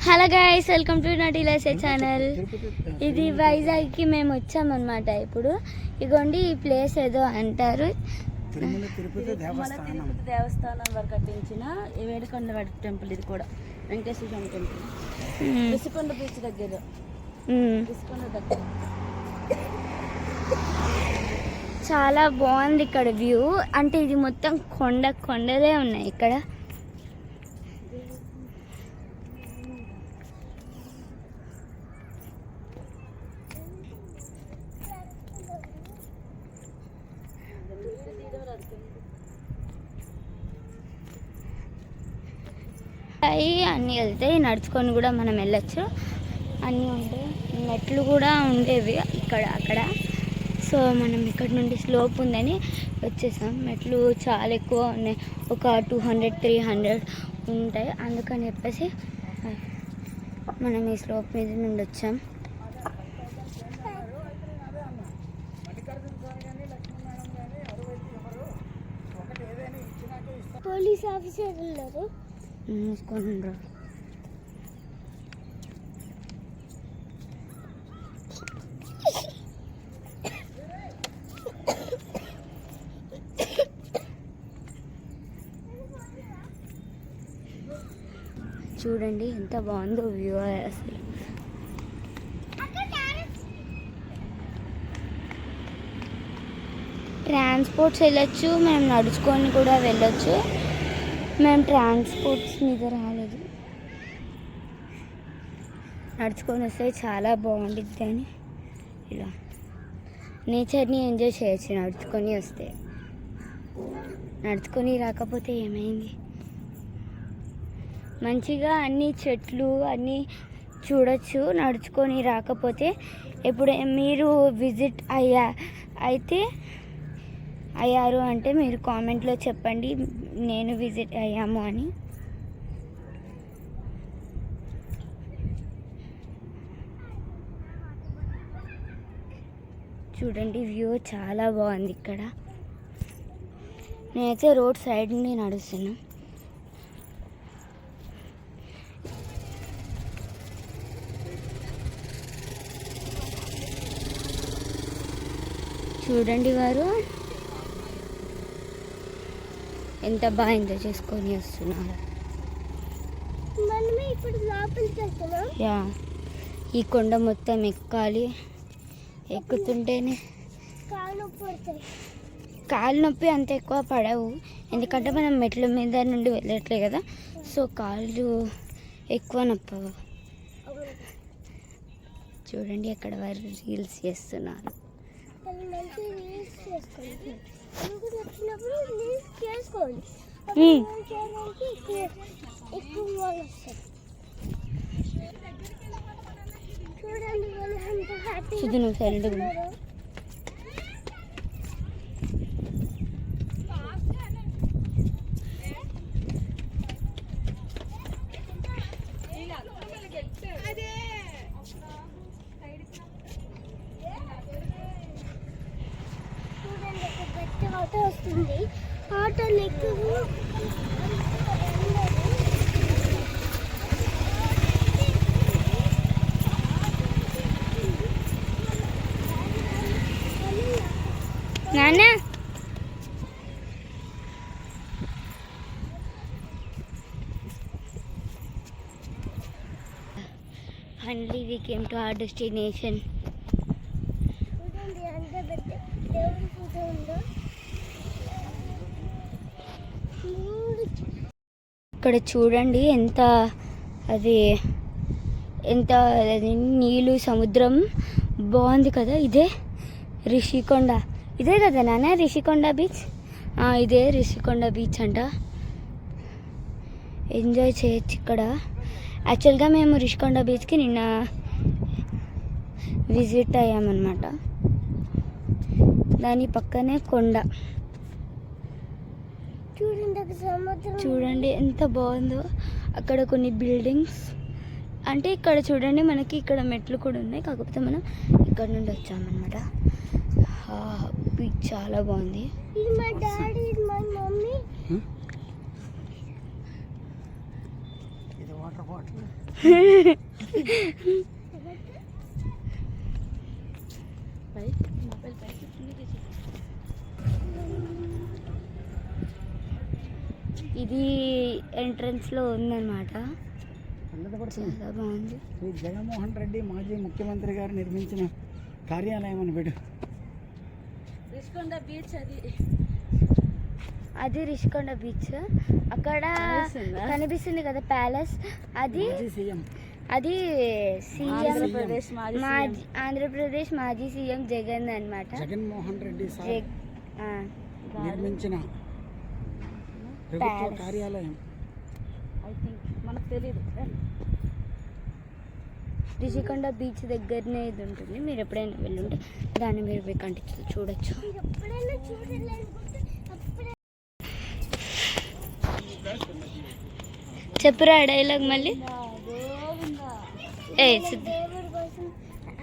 Hello guys, welcome to నటీలసే channel. ఇది వైజాగ్కి మేము వచ్చామన్నమాట. ఇప్పుడు ఇగోండి ఈ ప్లేస్ ఏదో అంటారు తిరుపతి దేవస్థానం వారు కట్టించిన వేడుకొండ టెంపుల్. ఇది కూడా వెంకటేశ్వర స్వామి టెంపుల్. రిషికొండ బీచ్ దగ్గర. చాలా బాగుంది ఇక్కడ వ్యూ. అంటే ఇది మొత్తం కొండలే ఉన్నాయి ఇక్కడ. అన్నీ వెళ్తాయి, నడుచుకొని కూడా మనం వెళ్ళచ్చు. అన్నీ ఉంటాయి, మెట్లు కూడా ఉండేవి అక్కడ. సో మనం ఇక్కడ నుండి స్లోప్ ఉందని వచ్చేసాం. మెట్లు చాలా ఎక్కువ ఉన్నాయి, ఒక 200-300 ఉంటాయి. అందుకని చెప్పేసి మనం ఈ స్లోప్ మీద నుండి వచ్చాం. పోలీస్ ఆఫీసర్ ఉన్నారు. చూడండి ఎంత బాగుందో వ్యూ అసలు. ట్రాన్స్పోర్ట్స్ వెళ్ళొచ్చు, మేము నడుచుకొని కూడా వెళ్ళొచ్చు. మేము ట్రాన్స్పోర్ట్స్ మీద రాలేదు, నడుచుకొని వస్తే చాలా బాగుంటుంది. అని ఇలా నేచర్ని ఎంజాయ్ చేయొచ్చు నడుచుకొని వస్తే. నడుచుకొని రాకపోతే ఏమైంది? మంచిగా అన్ని చెట్లు అన్నీ చూడొచ్చు నడుచుకొని రాకపోతే. ఇప్పుడు మీరు విజిట్ అయ్యారు అంటే మీరు కామెంట్లో చెప్పండి, నేను విజిట్ అయ్యాము అని. చూడండి వ్యూ చాలా బాగుంది ఇక్కడ. నేనైతే రోడ్ సైడ్ నుండి నడుస్తున్నా. చూడండి వారు ఎంత బాగా ఎంజాయ్ చేసుకొని వస్తున్నారు. యా, ఈ కొండ మొత్తం ఎక్కాలి. ఎక్కుతుంటేనే కాలు నొప్పి అంత ఎక్కువ పడవు, ఎందుకంటే మనం మెట్ల మీద నుండి వెళ్ళట్లే కదా. సో కాళ్ళు ఎక్కువ నొప్పవు. చూడండి అక్కడ వారు రీల్స్ చేస్తున్నారు. చూడు నువ్వు సైలెంట్గా. ఆటో వస్తుంది, ఆటో ఎక్కువ. నాన్న finally we came to our destination. ఇక్కడ చూడండి ఎంత నీళ్ళు, సముద్రం బాగుంది కదా. ఇదే రిషికొండ, ఇదే కదా నాన్న రిషికొండ బీచ్. ఇదే రిషికొండ బీచ్ అంట. ఎంజాయ్ చేయొచ్చు ఇక్కడ. యాక్చువల్గా మేము రిషికొండ బీచ్కి నిన్న విజిట్ అయ్యామన్నమాట. దాని పక్కనే కొండ. చూడండి ఎంత బాగుందో. అక్కడ కొన్ని బిల్డింగ్స్, అంటే ఇక్కడ చూడండి మనకి ఇక్కడ మెట్లు కూడా ఉన్నాయి, కాకపోతే మనం ఇక్కడ నుండి వచ్చామన్నమాట. బీచ్ చాలా బాగుంది. ఇది మా డాడీ, ఇది మా మమ్మీ. ఇది వాటర్ ఇది ఎంట్రన్స్ లో ఉందన్నమాట. చాలా బాగుంది. ఈ జగన్మోహన్ రెడ్డి మాజీ ముఖ్యమంత్రి గారు నిర్మించిన కార్యాలయం అని పెట్టు. రిషికొండ బీచ్ అది రిషికొండ బీచ్. అక్కడ కనిపిస్తుంది కదా ప్యాలెస్, అది సీఎం, అది సీఎం ఆంధ్రప్రదేశ్ మాజీ సీఎం జగన్ అన్నమాట. జగన్మోహన్ రెడ్డి సార్ నిర్మించిన ప్రభుత్వ కార్యాలయం. ఐ థింక్ మనకు తెలియదు. రిషికొండ బీచ్ దగ్గరనే ఇది ఉంటుంది. మీరు ఎప్పుడైనా వెళ్ళుంటే దాన్ని మీరు పోయి కంటిన్యూ చూడొచ్చు. చెప్పురా డైలాగ్ మళ్ళీ. ఏ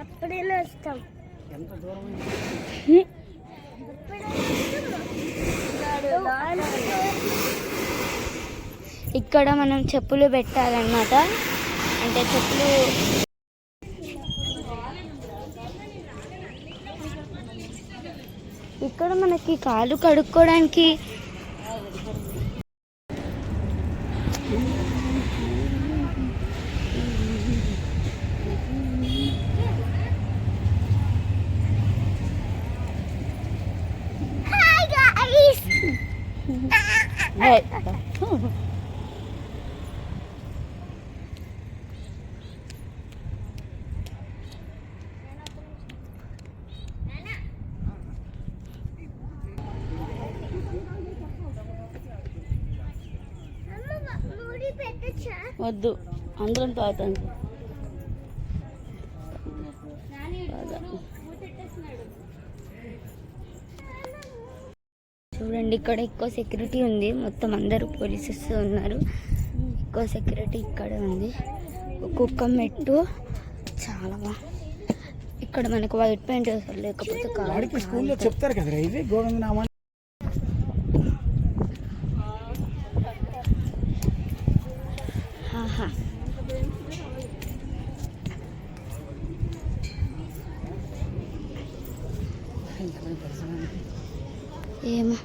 అప్పుడైనా వస్తాం. ఎంత దూరం ఇక్కడ మనం చెప్పులు పెట్టాలన్నమాట. అంటే చెప్పులు ఇక్కడ మనకి కాలు కడుక్కోవడానికి వద్దు, అందరం తాగుతాం. చూడండి, ఇక్కడ ఎక్కువ సెక్యూరిటీ ఉంది. మొత్తం అందరూ పోలీసెస్ ఉన్నారు. ఎక్కువ సెక్యూరిటీ ఇక్కడ ఉంది. ఒక్కొక్క మెట్టు చాలా ఇక్కడ మనకు వైట్ పెయింట్ వేస్తారు, లేకపోతే స్కూల్లో చెప్తారు కదా ఇది గోవిందనామా. ఏమో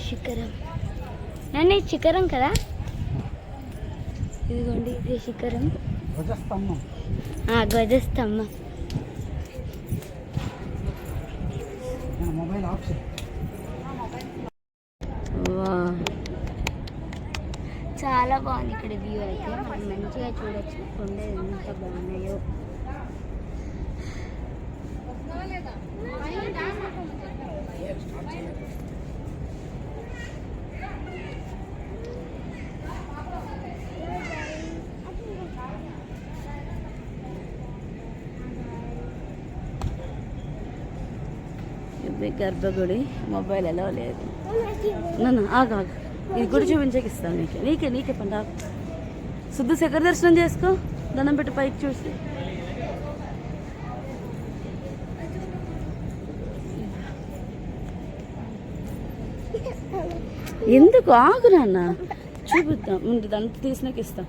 శిఖరం. నన్ను శిఖరం కదా, ఇదిగోండి ఇది శిఖరం. ధ్వజస్తంభం. ధ్వజస్తంభం. మొబైల్ ఆఫ్ చేయి. చాలా బాగుంది ఇక్కడ వ్యూ అయితే. మనం మంచిగా చూడొచ్చు కొండలు ఎంత బాగున్నాయో. గర్భగుడి మొబైల్ ఎలా లేదు. నన్ను ఆగు, ఇది గుడి చూపించకి ఇస్తాను నీకే పండు. శుద్ధ శిఖర దర్శనం చేసుకో, దండం పెట్టి పైకి చూసి. ఎందుకు ఆగు నాన్న, చూపిద్దాం. ముందు దాన్ని తీసినాక ఇస్తాం.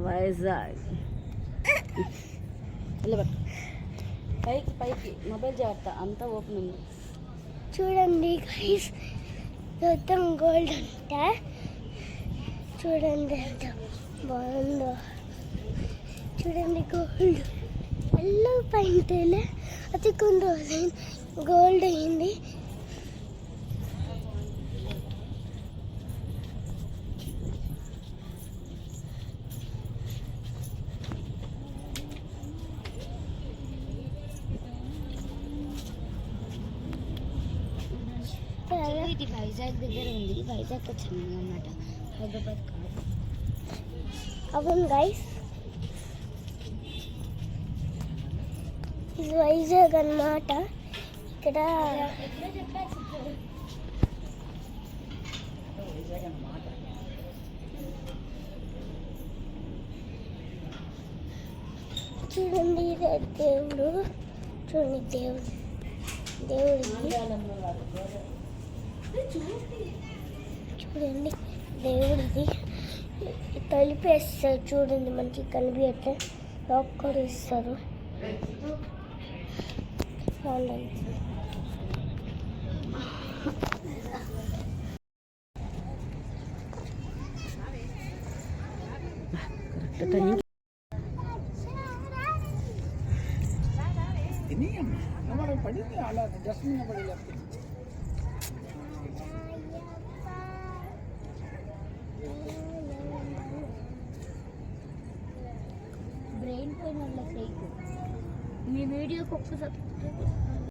వైజాగ్ పైకి మొబైల్ జాగ్రత్త, అంతా ఓపెన్ ఉంది. చూడండి గైస్, మొత్తం గోల్డ్ అంట. చూడండి ఎంత బాగుందో. చూడండి గోల్డ్ ఎల్లో పైన అది కొన్ని రోజులు గోల్డ్ అయింది. ఇది వైజాగ్ దగ్గర ఉంది. వైజాగ్ వచ్చాము అన్నమాట, హైదరాబాద్ కాదు. అవును గైస్, ఇది వైజాగ్ అన్నమాట. ఇక్కడ చూడండి, ఇదే దేవుడు. చూడండి దేవుడిది. చూడండి దేవుడిది. తలిపేస్తారు చూడండి, మంచిగా కనిపించట్లే. లాక్ కూడా ఇస్తారు. బాగుందండి. Correct time. పడింది అలా జస్ట్ మీద పడి బ్రెయిన్ పోయిన మీ వీడియోకి ఒక్కసారి